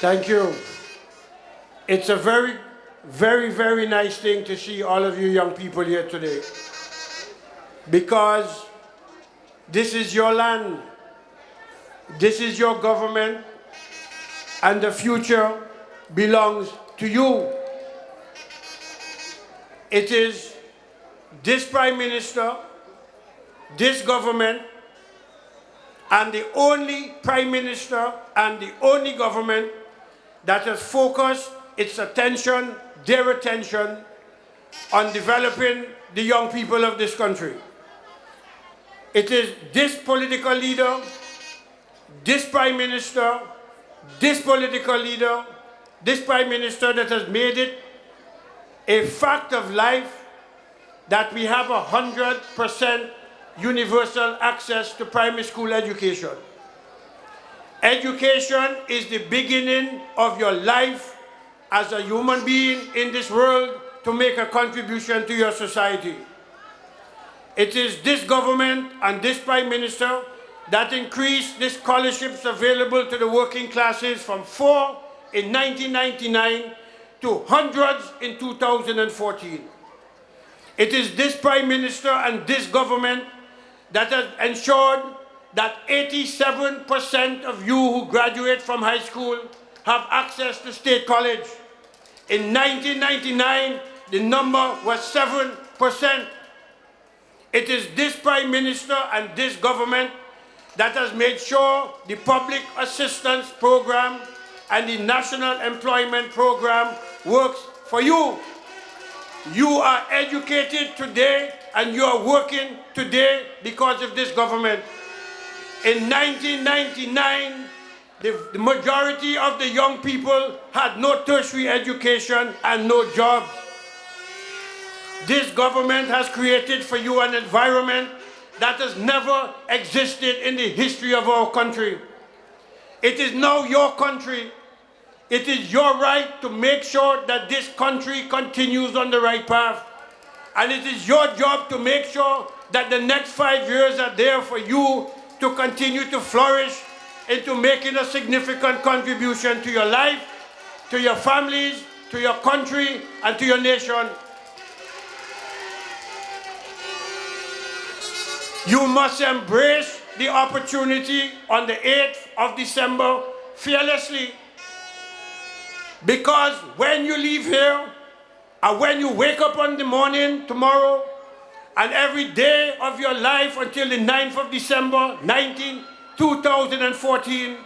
Thank you. It's a very, very, very nice thing to see all of you young people here today, because this is your land, this is your government, and the future belongs to you. It is this Prime Minister, this government, and the only Prime Minister and the only government that has focused its attention, their attention, on developing the young people of this country. It is this political leader, this Prime Minister, this political leader, this Prime Minister that has made it a fact of life that we have 100% universal access to primary school education. Education is the beginning of your life as a human being in this world to make a contribution to your society. It is this government and this Prime Minister that increased the scholarships available to the working classes from 4 in 1999 to hundreds in 2014. It is this Prime Minister and this government that has ensured that 87% of you who graduate from high school have access to state college. In 1999, the number was 7%. It is this Prime Minister and this government that has made sure the Public Assistance Program and the National Employment Program works for you. You are educated today and you are working today because of this government. In 1999, the majority of the young people had no tertiary education and no jobs. This government has created for you an environment that has never existed in the history of our country. It is now your country. It is your right to make sure that this country continues on the right path. And it is your job to make sure that the next 5 years are there for you to continue to flourish into making a significant contribution to your life, to your families, to your country, and to your nation. You must embrace the opportunity on the 8th of December fearlessly. Because when you leave here, and when you wake up on the morning tomorrow, and every day of your life until the 9th of December, 2014,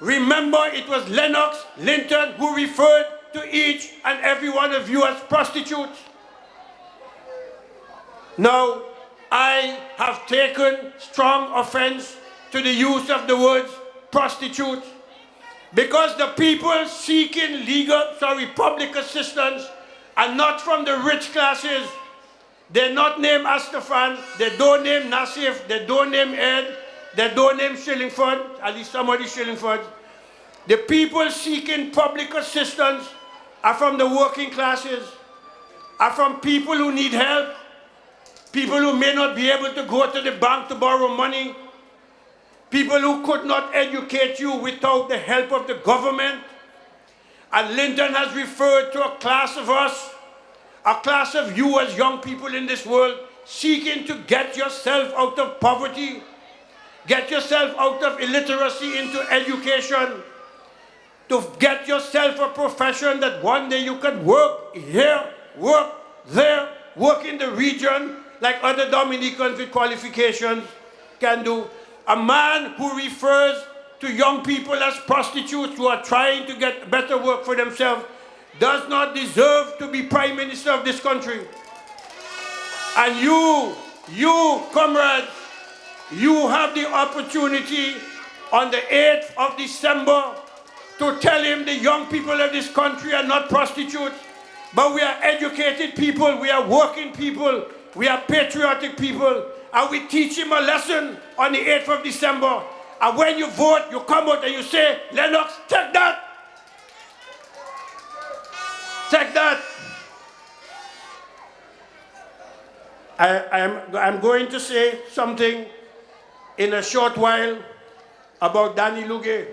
remember it was Lennox Linton who referred to each and every one of you as prostitutes. Now, I have taken strong offense to the use of the words prostitute, because the people seeking public assistance are not from the rich classes. They're not named Astaphan, they don't name Nassif, they don't name Ed, they don't name Shillingford, at least somebody Shillingford. The people seeking public assistance are from the working classes, are from people who need help, people who may not be able to go to the bank to borrow money, people who could not educate you without the help of the government. And Linton has referred to a class of us, a class of you as young people in this world, seeking to get yourself out of poverty, get yourself out of illiteracy into education, to get yourself a profession that one day you can work here, work there, work in the region like other Dominicans with qualifications can do. A man who refers to young people as prostitutes who are trying to get better work for themselves does not deserve to be Prime Minister of this country. And you, comrades, you have the opportunity on the 8th of December to tell him the young people of this country are not prostitutes, but we are educated people, we are working people, we are patriotic people, and we teach him a lesson on the 8th of December. And when you vote, you come out and you say, Lennox, take that. Take that. I'm going to say something in a short while about Danny Luge.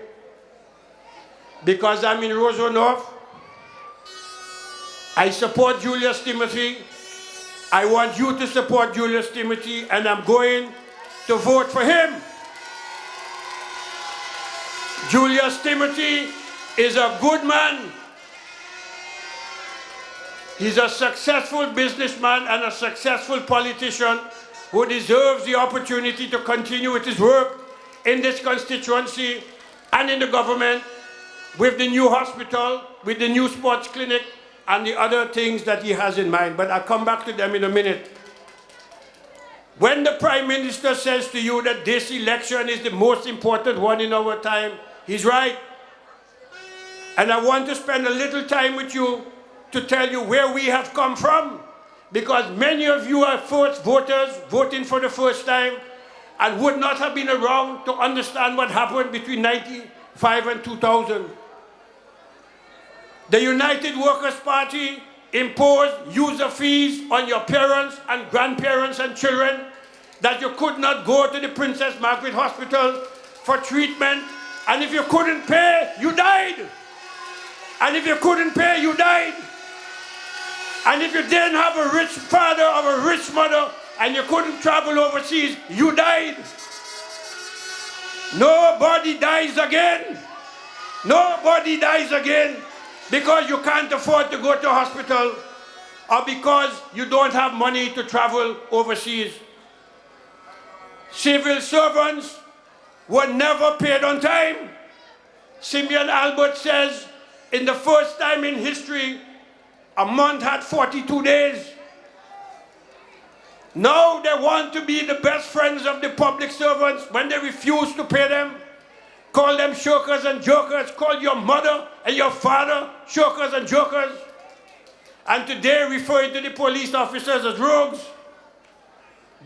because I'm in Roseau North. I support Julius Timothy. I want you to support Julius Timothy, and I'm going to vote for him. Julius Timothy is a good man. He's a successful businessman and a successful politician who deserves the opportunity to continue with his work in this constituency and in the government, with the new hospital, with the new sports clinic, and the other things that he has in mind. But I'll come back to them in a minute. When the Prime Minister says to you that this election is the most important one in our time, he's right. And I want to spend a little time with you to tell you where we have come from, because many of you are first voters, voting for the first time, and would not have been around to understand what happened between 1995 and 2000. The United Workers' Party imposed user fees on your parents and grandparents and children, that you could not go to the Princess Margaret Hospital for treatment, and if you couldn't pay, you died. And if you couldn't pay, you died. And if you didn't have a rich father or a rich mother and you couldn't travel overseas, you died. Nobody dies again. Nobody dies again because you can't afford to go to hospital or because you don't have money to travel overseas. Civil servants were never paid on time. Simeon Albert says, in the first time in history, a month had 42 days. Now they want to be the best friends of the public servants when they refuse to pay them. Call them shirkers and jokers. Call your mother and your father shirkers and jokers. And today referring to the police officers as rogues.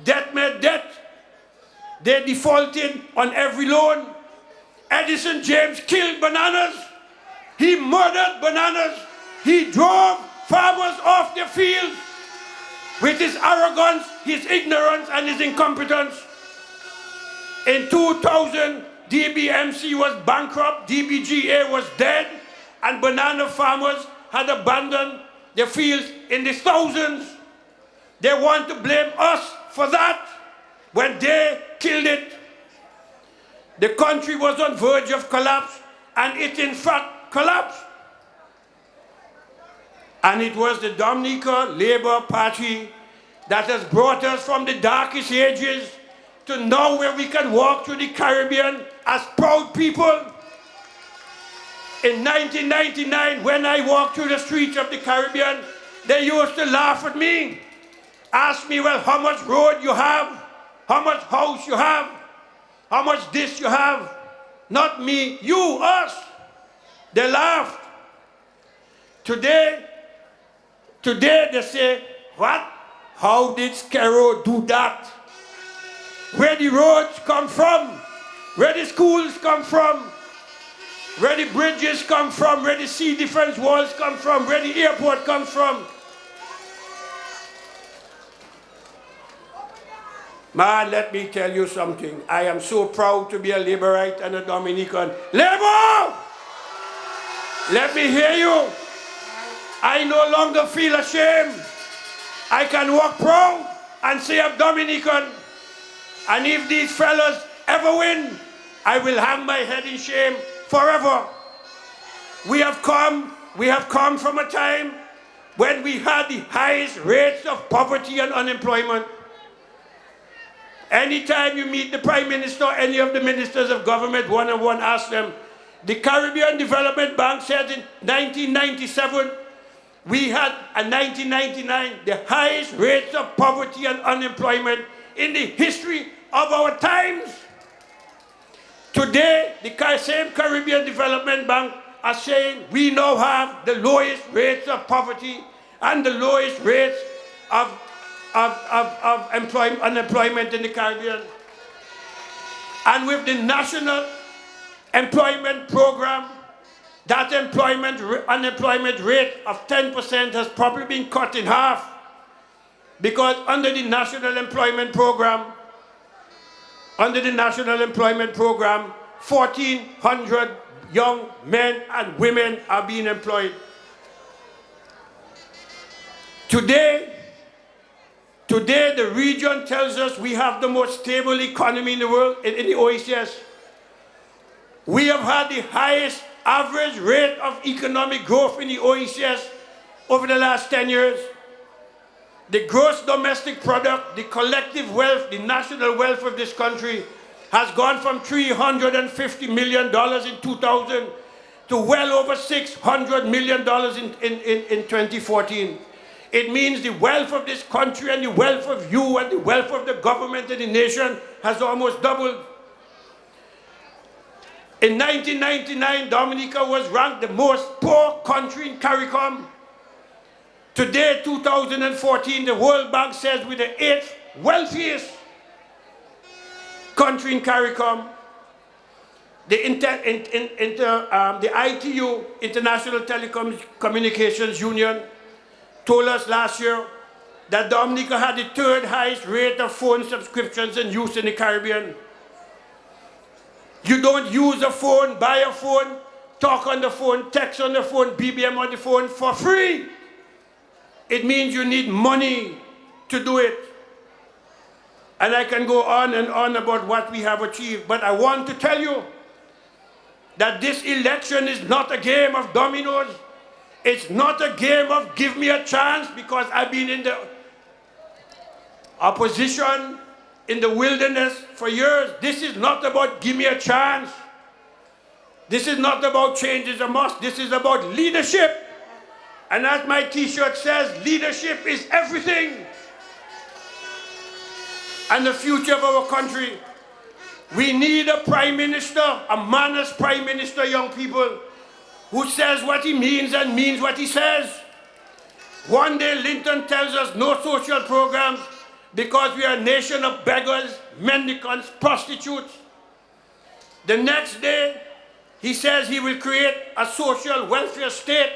Debt made debt. They defaulted on every loan. Edison James killed bananas. He murdered bananas. He drove farmers off their fields with his arrogance, his ignorance, and his incompetence. In 2000, DBMC was bankrupt, DBGA was dead, and banana farmers had abandoned their fields in the thousands. They want to blame us for that when they killed it. The country was on verge of collapse, and it in fact collapsed. And it was the Dominica Labour Party that has brought us from the darkest ages to now where we can walk through the Caribbean as proud people. In 1999, when I walked through the streets of the Caribbean, they used to laugh at me, ask me, well, how much road you have, how much house you have, how much this you have. Not me, you, us. They laughed. Today they say, what? How did Scarrow do that? Where the roads come from? Where the schools come from? Where the bridges come from? Where the sea defense walls come from? Where the airport comes from? Man, let me tell you something. I am so proud to be a Labourite and a Dominican. Labour! Let me hear you. I no longer feel ashamed. I can walk proud and say I'm Dominican. And if these fellas ever win, I will hang my head in shame forever. We have come from a time when we had the highest rates of poverty and unemployment. Anytime you meet the Prime Minister or any of the ministers of government one-on-one, ask them. The Caribbean Development Bank said in 1997, we had, in 1999, the highest rates of poverty and unemployment in the history of our times. Today, the same Caribbean Development Bank are saying we now have the lowest rates of poverty and the lowest rates of unemployment in the Caribbean. And with the National Employment Program, that unemployment rate of 10% has probably been cut in half, because under the National Employment Program, 1,400 young men and women are being employed. Today, the region tells us we have the most stable economy in the world, in the OECS. We have had the highest average rate of economic growth in the OECS over the last 10 years. The gross domestic product, the collective wealth, the national wealth of this country has gone from $350 million in 2000 to well over $600 million in 2014. It means the wealth of this country and the wealth of you and the wealth of the government and the nation has almost doubled. In 1999, Dominica was ranked the most poor country in CARICOM. Today, 2014, the World Bank says we're the 8th wealthiest country in CARICOM. The ITU, International Telecommunications Union, told us last year that Dominica had the 3rd highest rate of phone subscriptions and use in the Caribbean. You don't use a phone, buy a phone, talk on the phone, text on the phone, BBM on the phone for free. It means you need money to do it. And I can go on and on about what we have achieved, but I want to tell you that this election is not a game of dominoes. It's not a game of give me a chance because I've been in the opposition, in the wilderness for years. This is not about give me a chance. This is not about change is a must. This is about leadership. And as my t-shirt says, leadership is everything. And the future of our country. We need a prime minister, a man as prime minister, young people, who says what he means and means what he says. One day Linton tells us no social programs because we are a nation of beggars, mendicants, prostitutes. The next day, he says he will create a social welfare state.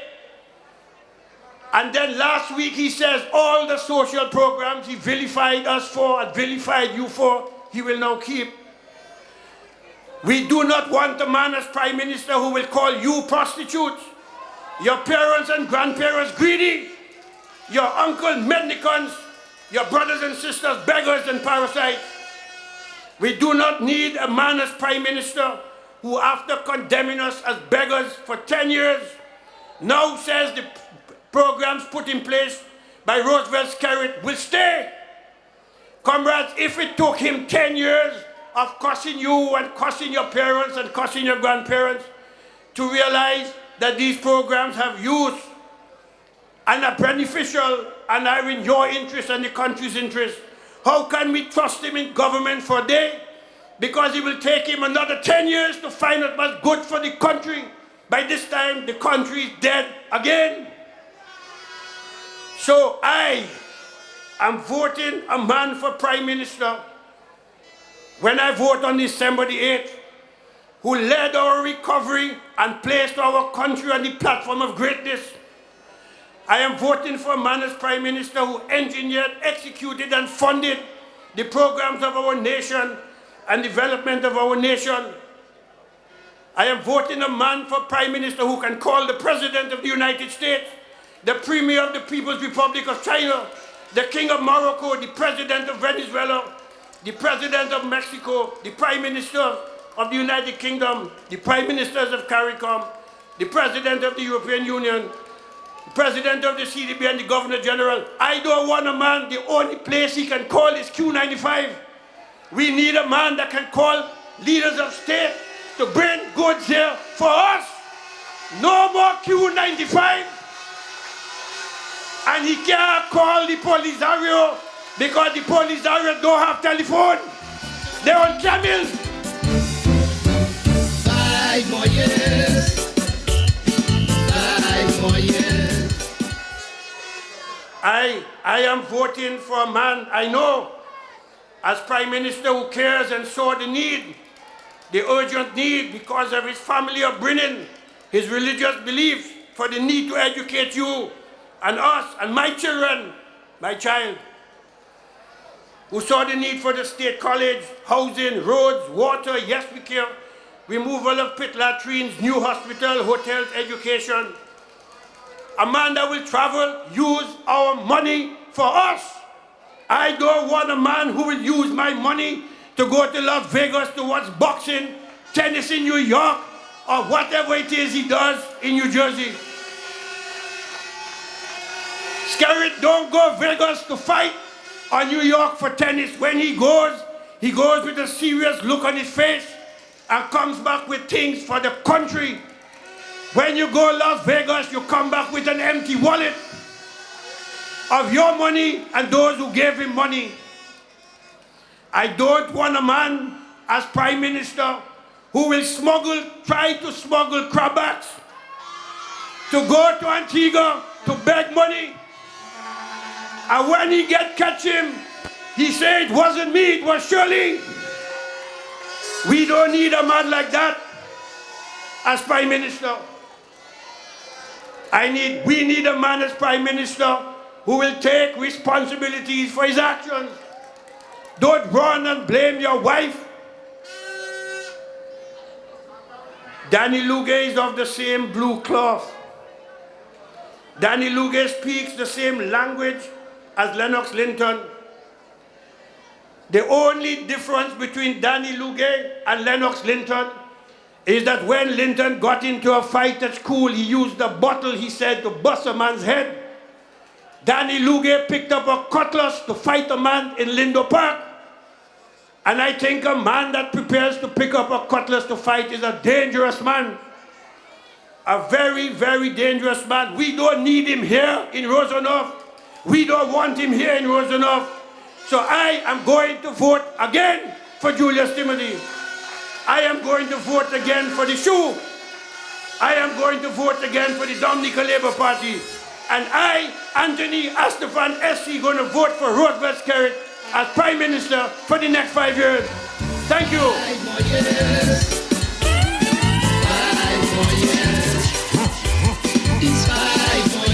And then last week he says all the social programs he vilified us for and vilified you for, he will now keep. We do not want a man as prime minister who will call you prostitutes, your parents and grandparents greedy, your uncle mendicants, your brothers and sisters beggars and parasites. We do not need a man as prime minister who, after condemning us as beggars for 10 years, now says the programs put in place by Roosevelt's carrot will stay. Comrades, if it took him 10 years of cussing you and cussing your parents and cussing your grandparents to realize that these programs have use and are beneficial and are in your interest and the country's interest, how can we trust him in government for a day? Because it will take him another 10 years to find out what's good for the country. By this time, the country is dead again. So I am voting a man for prime minister when I vote on December the 8th, who led our recovery and placed our country on the platform of greatness. I am voting for a man as prime minister who engineered, executed, and funded the programs of our nation and development of our nation. I am voting a man for prime minister who can call the president of the United States, the premier of the People's Republic of China, the king of Morocco, the president of Venezuela, the president of Mexico, the prime minister of the United Kingdom, the prime ministers of CARICOM, the president of the European Union, the president of the CDB, and the governor general. I don't want a man, the only place he can call is Q95. We need a man that can call leaders of state to bring goods here for us. No more Q95. And he can't call the Polisario because the Polisario don't have telephone. They're on camels. 5 more years. 5 more years. I am voting for a man I know as Prime Minister who cares and saw the need, the urgent need because of his family upbringing, his religious beliefs, for the need to educate you and us and my children, my child, who saw the need for the state college, housing, roads, water, yes we care, removal of pit latrines, new hospital, hotels, education. A man that will travel, use our money for us. I don't want a man who will use my money to go to Las Vegas to watch boxing, tennis in New York, or whatever it is he does in New Jersey. Skerrit don't go Vegas to fight or New York for tennis. When he goes with a serious look on his face and comes back with things for the country. When you go Las Vegas, you come back with an empty wallet of your money and those who gave him money. I don't want a man as Prime Minister who will try to smuggle crabbats to go to Antigua to beg money. And when he catch him, he say, it wasn't me, it was Shirley. We don't need a man like that as Prime Minister. We need a man as Prime Minister who will take responsibilities for his actions. Don't run and blame your wife. Danny Luge is of the same blue cloth. Danny Luge speaks the same language as Lennox Linton. The only difference between Danny Luge and Lennox Linton is that when Linton got into a fight at school, he used a bottle, he said, to bust a man's head. Danny Luge picked up a cutlass to fight a man in Lindo Park. And I think a man that prepares to pick up a cutlass to fight is a dangerous man. A very, very dangerous man. We don't need him here in Roseau North. We don't want him here in Roseau North. So I am going to vote again for Julius Timothy. I am going to vote again for the shoe. I am going to vote again for the Dominica Labour Party. And I, Anthony Astaphan, SC, going to vote for Roseau Skerrit as Prime Minister for the next 5 years. Thank you.